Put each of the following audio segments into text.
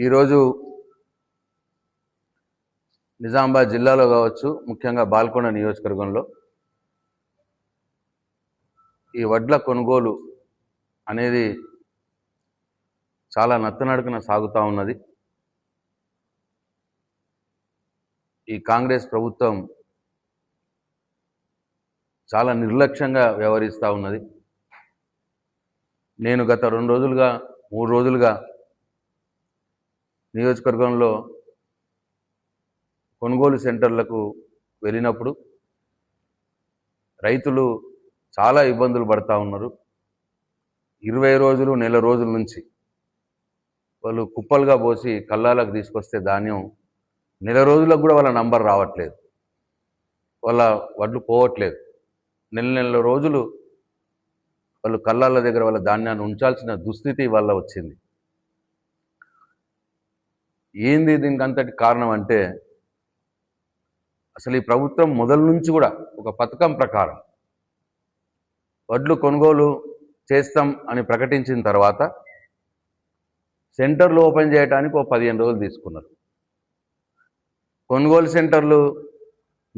ఈరోజు నిజామాబాద్ జిల్లాలో కావచ్చు, ముఖ్యంగా బాల్కొండ నియోజకవర్గంలో ఈ వడ్ల కొనుగోలు అనేది చాలా నత్తనడకన సాగుతూ ఉన్నది. ఈ కాంగ్రెస్ ప్రభుత్వం చాలా నిర్లక్ష్యంగా వ్యవహరిస్తూ ఉన్నది. నేను గత 2 రోజులుగా 3 రోజులుగా నియోజకవర్గంలో కొనుగోలు సెంటర్లకు వెళ్ళినప్పుడు రైతులు చాలా ఇబ్బందులు పడుతూ ఉన్నారు. 20 రోజులు, నెల రోజుల నుంచి వాళ్ళు కుప్పలుగా పోసి కల్లాలకు తీసుకొస్తే ధాన్యం నెల రోజులకు కూడా వాళ్ళ నంబర్ రావట్లేదు, వాళ్ళ వడ్లు పోవట్లేదు. నెల రోజులు వాళ్ళు కల్లాల దగ్గర వాళ్ళ ధాన్యాన్ని ఉంచాల్సిన దుస్థితి వల్ల వచ్చింది. ఏంది దీనికి అంతటి కారణం అంటే, అసలు ఈ ప్రభుత్వం మొదల నుంచి కూడా ఒక పథకం ప్రకారం వడ్లు కొనుగోలు చేస్తాం అని ప్రకటించిన తర్వాత సెంటర్లు ఓపెన్ చేయడానికి ఒక 15 రోజులు తీసుకున్నారు. కొనుగోలు సెంటర్లు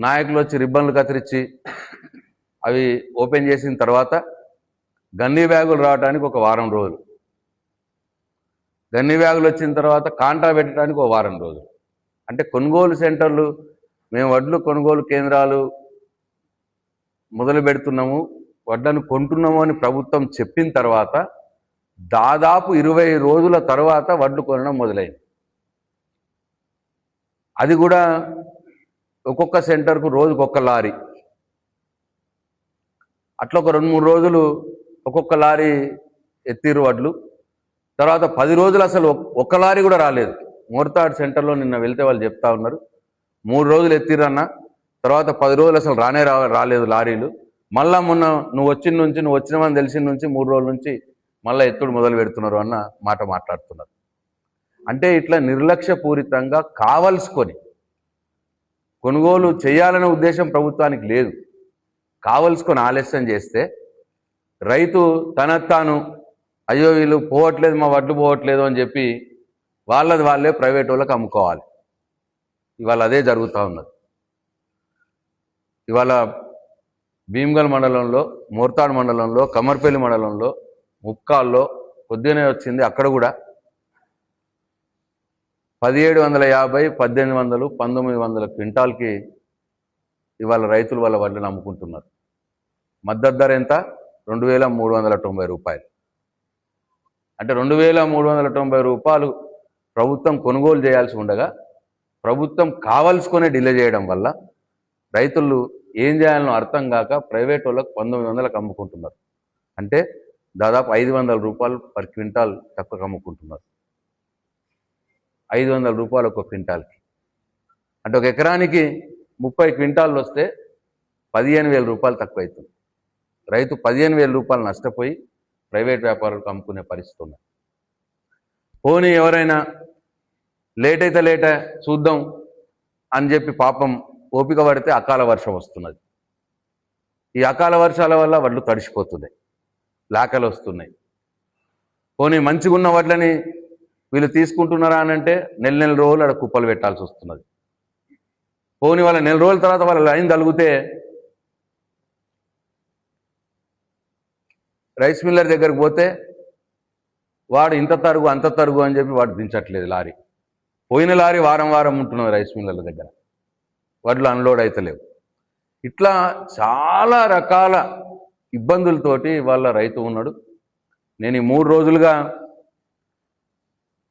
నాయకులు వచ్చి రిబ్బన్లు కత్తిరించి అవి ఓపెన్ చేసిన తర్వాత గన్నీ బ్యాగులు రావడానికి ఒక వారం రోజులు, గన్నీ బ్యాగులు వచ్చిన తర్వాత కాంటా పెట్టడానికి ఒక వారం రోజులు. అంటే కొనుగోలు సెంటర్లు, మేము వడ్లు కొనుగోలు కేంద్రాలు మొదలు పెడుతున్నాము, వడ్లను కొంటున్నాము అని ప్రభుత్వం చెప్పిన తర్వాత దాదాపు 20 రోజుల తర్వాత వడ్లు కొనడం మొదలైంది. అది కూడా ఒక్కొక్క సెంటర్కు రోజుకొక లారీ, అట్లా ఒక 2-3 రోజులు ఒక్కొక్క లారీ ఎత్తిరు వడ్లు. తర్వాత 10 రోజులు అసలు ఒక్క లారీ కూడా రాలేదు. మోర్తాడ్ సెంటర్లో నిన్న వెళ్తే వాళ్ళు చెప్తా ఉన్నారు, 3 రోజులు ఎత్తిరన్న, తర్వాత 10 రోజులు అసలు రాలేదు లారీలు. మళ్ళా మొన్న నువ్వు వచ్చినవని తెలిసిన నుంచి 3 రోజుల నుంచి మళ్ళీ ఎత్తుడు మొదలు పెడుతున్నారు అన్న మాట మాట్లాడుతున్నారు. అంటే ఇట్లా నిర్లక్ష్యపూరితంగా కావలసుకొని కొనుగోలు చేయాలనే ఉద్దేశం ప్రభుత్వానికి లేదు. కావలసుకొని ఆలస్యం చేస్తే రైతు తాను అయ్యో వీళ్ళు పోవట్లేదు, మా వడ్లు పోవట్లేదు అని చెప్పి వాళ్ళది వాళ్ళే ప్రైవేట్ వాళ్ళకి అమ్ముకోవాలి. ఇవాళ అదే జరుగుతూ ఉన్నది. ఇవాళ భీమ్గల్ మండలంలో, మోర్తాడ్ మండలంలో, కమర్పల్లి మండలంలో, ముక్కాల్లో పొద్దునే వచ్చింది. అక్కడ కూడా 1750, 1800, 1900 క్వింటాల్కి ఇవాళ రైతులు వాళ్ళ వడ్లను అమ్ముకుంటున్నారు. మద్దతు ధర ఎంత? 2390 రూపాయలు. అంటే 2390 రూపాయలు ప్రభుత్వం కొనుగోలు చేయాల్సి ఉండగా ప్రభుత్వం కావలసుకునే డిలే చేయడం వల్ల రైతులు ఏం చేయాలనో అర్థం కాక ప్రైవేట్ వాళ్ళకు 1900కు అమ్ముకుంటున్నారు. అంటే దాదాపు 500 రూపాయలు పర్ క్వింటాల్ తక్కువ అమ్ముకుంటున్నారు. 500 రూపాయలు ఒక క్వింటాల్కి. అంటే ఒక ఎకరానికి 30 క్వింటాళ్ళు వస్తే 15,000 రూపాయలు తక్కువ అవుతుంది. రైతు 15,000 రూపాయలు నష్టపోయి ప్రైవేట్ వ్యాపారులకు అమ్ముకునే పరిస్థితి ఉంది. పోనీ ఎవరైనా లేట్ అయితే చూద్దాం అని చెప్పి పాపం ఓపిక పడితే అకాల వర్షం వస్తున్నది. ఈ అకాల వర్షాల వల్ల వడ్లు తడిసిపోతున్నాయి, లాకలు వస్తున్నాయి. పోనీ మంచిగా ఉన్న వడ్లని వీళ్ళు తీసుకుంటున్నారా అని అంటే నెల రోజులు అక్కడ కుప్పలు పెట్టాల్సి వస్తున్నది. పోనీ వాళ్ళ నెల రోజుల తర్వాత వాళ్ళ లైన్ తలిగితే రైస్ మిల్లర్ దగ్గరకు పోతే వాడు ఇంత తరుగు అంత తరుగు అని చెప్పి వాడు దించట్లేదు లారీ. పోయిన లారీ వారం ఉంటున్నది రైస్ మిల్లర్ల దగ్గర, వడ్లు అన్లోడ్ అవుతలేవు. ఇట్లా చాలా రకాల ఇబ్బందులతోటి వాళ్ళ రైతు ఉన్నాడు. నేను ఈ 3 రోజులుగా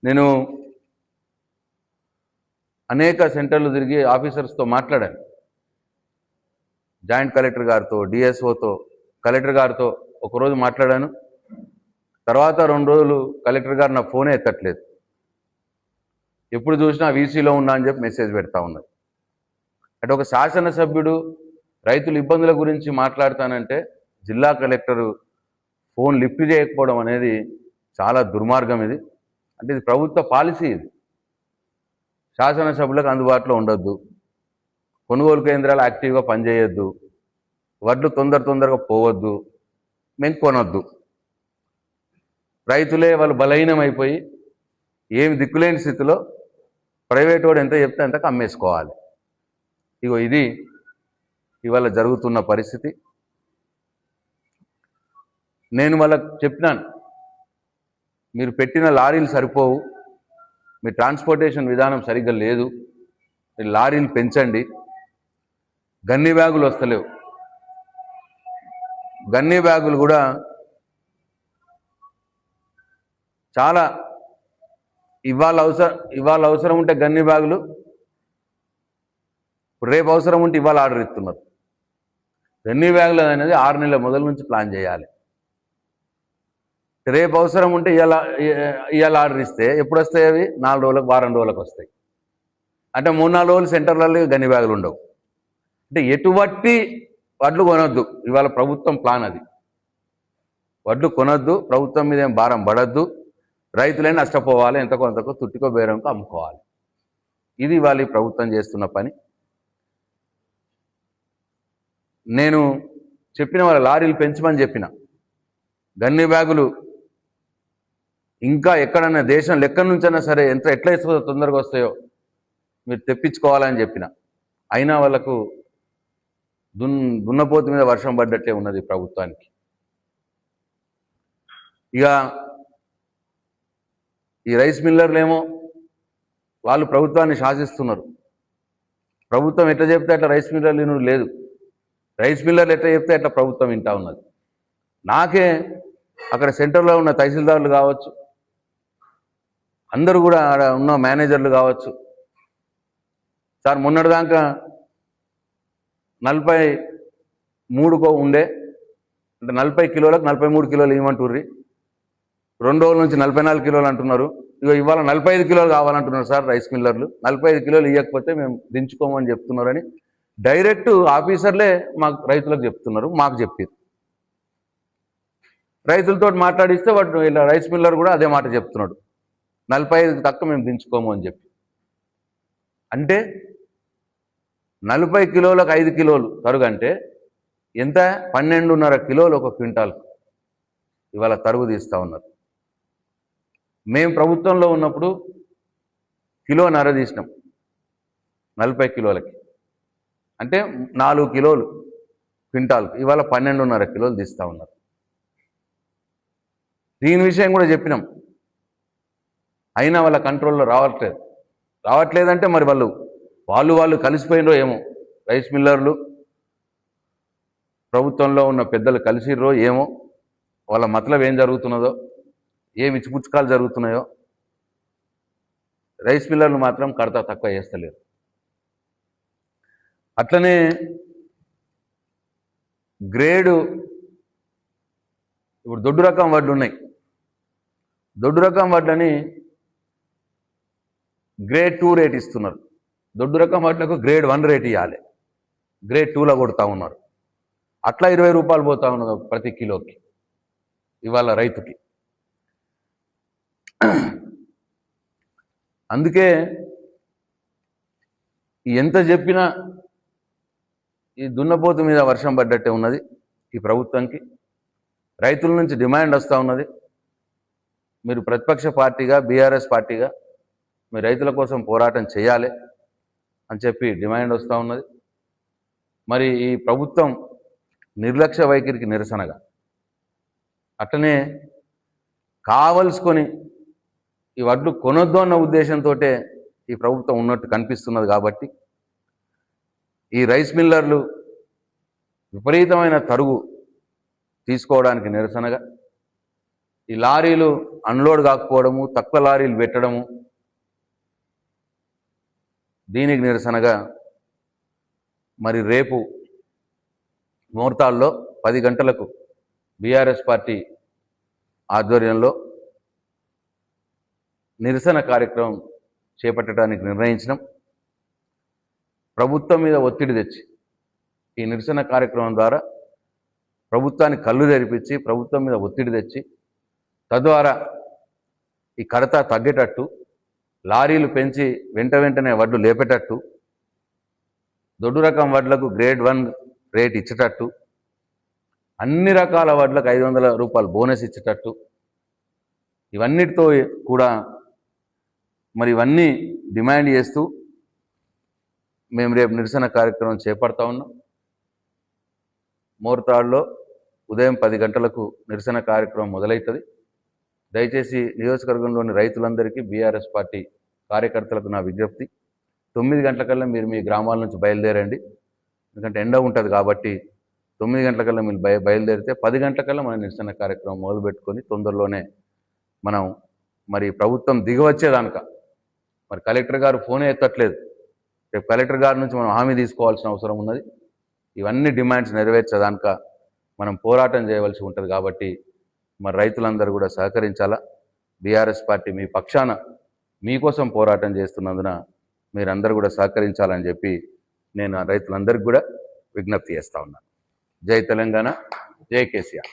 నేను అనేక సెంటర్లు తిరిగి ఆఫీసర్స్తో మాట్లాడాను. జాయింట్ కలెక్టర్ గారితో, డిఎస్ఓతో, కలెక్టర్ గారితో ఒకరోజు మాట్లాడాను. తర్వాత 2 రోజులు కలెక్టర్ గారు నా ఫోనే ఎత్తట్లేదు. ఎప్పుడు చూసినా వీసీలో ఉన్నా అని చెప్పి మెసేజ్ పెడతా ఉన్నారు. అంటే ఒక శాసనసభ్యుడు రైతుల ఇబ్బందుల గురించి మాట్లాడతానంటే జిల్లా కలెక్టరు ఫోన్ లిఫ్ట్ చేయకపోవడం అనేది చాలా దుర్మార్గం. ఇది అంటే ఇది ప్రభుత్వ పాలసీ. ఇది శాసనసభ్యులకు అందుబాటులో ఉండొద్దు, కొనుగోలు కేంద్రాలు యాక్టివ్గా పనిచేయొద్దు, వడ్లు తొందరగా పోవద్దు, మేము కొనొద్దు. రైతులే వాళ్ళు బలహీనమైపోయి ఏమి దిక్కులేని స్థితిలో ప్రైవేట్ వాడు ఎంత చెప్తే అంతకు అమ్మేసుకోవాలి. ఇగో ఇది ఇవాళ జరుగుతున్న పరిస్థితి. నేను వాళ్ళకు చెప్పినాను, మీరు పెట్టిన లారీలు సరిపోవు, మీ ట్రాన్స్పోర్టేషన్ విధానం సరిగ్గా లేదు, మీరు లారీలు పెంచండి. గన్ని బ్యాగులు వస్తలేవు, గన్ని బ్యాగులు కూడా చాలా ఇవాళ అవసరం ఉంటే గన్ని బ్యాగులు రేపు అవసరం ఉంటే ఇవాళ ఆర్డర్ ఇస్తున్నారు. గన్ని బ్యాగులు అనేది 6 నెలల మొదల నుంచి ప్లాన్ చేయాలి. రేపు అవసరం ఉంటే ఇవాళ ఆర్డర్ ఇస్తే ఎప్పుడు వస్తాయి? అవి 4 రోజులకు వారం రోజులకు వస్తాయి. అంటే 3-4 రోజులు సెంటర్లలో గన్ని బ్యాగులు ఉండవు. అంటే ఎటువంటి వడ్లు కొనొద్దు, ఇవాళ ప్రభుత్వం ప్లాన్ అది. వడ్లు కొనొద్దు, ప్రభుత్వం మీద ఏం భారం పడద్దు, రైతులే నష్టపోవాలి, ఎంతకో అంతకో తుట్టికో బేరంకో అమ్ముకోవాలి. ఇది ఇవాళ ప్రభుత్వం చేస్తున్న పని. నేను చెప్పిన వాళ్ళ లారీలు పెంచమని చెప్పిన, గన్ని బ్యాగులు ఇంకా ఎక్కడన్నా దేశం ఎక్కడి నుంచైనా సరే ఎట్లా తొందరగా వస్తాయో మీరు తెప్పించుకోవాలని చెప్పిన. అయినా వాళ్ళకు దున్నపోతు మీద వర్షం పడ్డట్టే ఉన్నది ప్రభుత్వానికి. ఇక ఈ రైస్ మిల్లర్లేమో వాళ్ళు ప్రభుత్వాన్ని శాసిస్తున్నారు. ప్రభుత్వం ఎట్లా చెప్తే అట్లా రైస్ మిల్లర్లు లేదు, రైస్ మిల్లర్లు ఎట్లా చెప్తే అట్లా ప్రభుత్వం వింటా ఉన్నది. నాకే అక్కడ సెంటర్లో ఉన్న తహసీల్దారులు కావచ్చు, అందరూ కూడా ఆడ ఉన్న మేనేజర్లు కావచ్చు, సార్ మొన్నటిదాకా 43 ఉండే, అంటే 40 కిలోలకు 43 కిలోలు ఇవ్వమంటుర్రి, 2 రోజుల నుంచి 44 కిలోలు అంటున్నారు. ఇక ఇవాళ 45 కిలోలు కావాలంటున్నారు సార్ రైస్ మిల్లర్లు. 45 కిలోలు ఇవ్వకపోతే మేము దించుకోమని చెప్తున్నారని డైరెక్ట్ ఆఫీసర్లే మాకు రైతులకు చెప్తున్నారు. మాకు చెప్పారు, రైతులతో మాట్లాడిస్తే వాడు ఇలా రైస్ మిల్లర్ కూడా అదే మాట చెప్తున్నాడు, 45 తక్కువ మేము దించుకోము అని చెప్పి. అంటే 40 కిలోలకు 5 కిలోలు తరుగు అంటే ఎంత? 12.5 కిలోలు ఒక క్వింటాల్ ఇవాళ తరుగు తీస్తూ ఉన్నారు. మేము ప్రభుత్వంలో ఉన్నప్పుడు 1.5 కిలో తీసినాం 40 కిలోలకి, అంటే 4 కిలోలు క్వింటాల్కి. ఇవాళ 12.5 కిలోలు తీస్తూ ఉన్నారు. దీని విషయం కూడా చెప్పినాం, అయినా వాళ్ళ కంట్రోల్లో రావట్లేదంటే మరి వాళ్ళు కలిసిపోయినరో ఏమో, రైస్ మిల్లర్లు ప్రభుత్వంలో ఉన్న పెద్దలు కలిసిర్రో ఏమో, వాళ్ళ మతలబ్ ఏం జరుగుతున్నదో, ఏమి ఇచ్చిపుచ్చుకాలు జరుగుతున్నాయో. రైస్ మిల్లర్లు మాత్రం కడతా తక్కువ చేస్తలేరు. అట్లనే గ్రేడు ఇప్పుడు దొడ్డు రకం వడ్లు ఉన్నాయి, దొడ్డు రకం వడ్లని గ్రేడ్ 2 రేట్ ఇస్తున్నారు. దొడ్డు రకం వడ్లకు గ్రేడ్ 1 రేట్ ఇవ్వాలి, గ్రేడ్ 2లో కొడతా ఉన్నారు. అట్లా 20 రూపాయలు పోతా ఉన్నది ప్రతి కిలోకి ఇవాళ రైతుకి. అందుకే ఎంత చెప్పినా ఈ దున్నపోతు మీద వర్షం పడ్డట్టే ఉన్నది ఈ ప్రభుత్వానికి. రైతుల నుంచి డిమాండ్ వస్తూ ఉన్నది, మీరు ప్రతిపక్ష పార్టీగా బీఆర్ఎస్ పార్టీగా మీరు రైతుల కోసం పోరాటం చేయాలి అని చెప్పి డిమాండ్ వస్తూ ఉన్నది. మరి ఈ ప్రభుత్వం నిర్లక్ష్య వైఖరికి నిరసనగా అట్లనే కావలసుకొని ఈ వడ్లు కొనొద్దు అన్న ఉద్దేశంతో ఈ ప్రభుత్వం ఉన్నట్టు కనిపిస్తున్నది. కాబట్టి ఈ రైస్ మిల్లర్లు విపరీతమైన తరుగు తీసుకోవడానికి నిరసనగా ఈ లారీలు అన్లోడ్ కాకపోవడము, తక్కువ లారీలు పెట్టడము, దీనికి నిరసనగా మరి రేపు మోర్తాల్లో 10 గంటలకు బీఆర్ఎస్ పార్టీ ఆధ్వర్యంలో నిరసన కార్యక్రమం చేపట్టడానికి నిర్ణయించినాం. ప్రభుత్వం మీద ఒత్తిడి తెచ్చి ఈ నిరసన కార్యక్రమం ద్వారా ప్రభుత్వాన్ని కళ్ళు తెరిపించి ప్రభుత్వం మీద ఒత్తిడి తెచ్చి తద్వారా ఈ కడత తగ్గేటట్టు, లారీలు పెంచి వెంటనే వడ్లు లేపేటట్టు, దొడ్డు రకం వడ్లకు గ్రేడ్ 1 రేట్ ఇచ్చేటట్టు, అన్ని రకాల వడ్లకు 500 రూపాయలు బోనస్ ఇచ్చేటట్టు, ఇవన్నిటితో కూడా మరి ఇవన్నీ డిమాండ్ చేస్తూ మేము రేపు నిరసన కార్యక్రమం చేపడతా ఉన్నాం. మోర్తాడులో ఉదయం 10 గంటలకు నిరసన కార్యక్రమం మొదలవుతుంది. దయచేసి నియోజకవర్గంలోని రైతులందరికీ బీఆర్ఎస్ పార్టీ కార్యకర్తలకు నా విజ్ఞప్తి, 9 గంటలకల్లా మీరు మీ గ్రామాల నుంచి బయలుదేరండి. ఎందుకంటే ఎండ ఉంటుంది కాబట్టి 9 గంటలకల్లా మీరు బయలుదేరితే 10 గంటలకల్లా మన నిరసన కార్యక్రమం మొదలుపెట్టుకొని తొందరలోనే మనం మరి ప్రభుత్వం దిగవచ్చేదానిక మరి కలెక్టర్ గారు ఫోనే ఎత్తట్లేదు. రేపు కలెక్టర్ గారి నుంచి మనం హామీ తీసుకోవాల్సిన అవసరం ఉన్నది. ఇవన్నీ డిమాండ్స్ నెరవేర్చేదానిక మనం పోరాటం చేయవలసి ఉంటుంది. కాబట్టి మరి రైతులందరూ కూడా సహకరించాలా. బీఆర్ఎస్ పార్టీ మీ పక్షాన మీకోసం పోరాటం చేస్తున్నందున మీరందరూ కూడా సహకరించాలని చెప్పి నేను రైతులందరికీ కూడా విజ్ఞప్తి చేస్తా ఉన్నాను. జై తెలంగాణ, జై కేసీఆర్.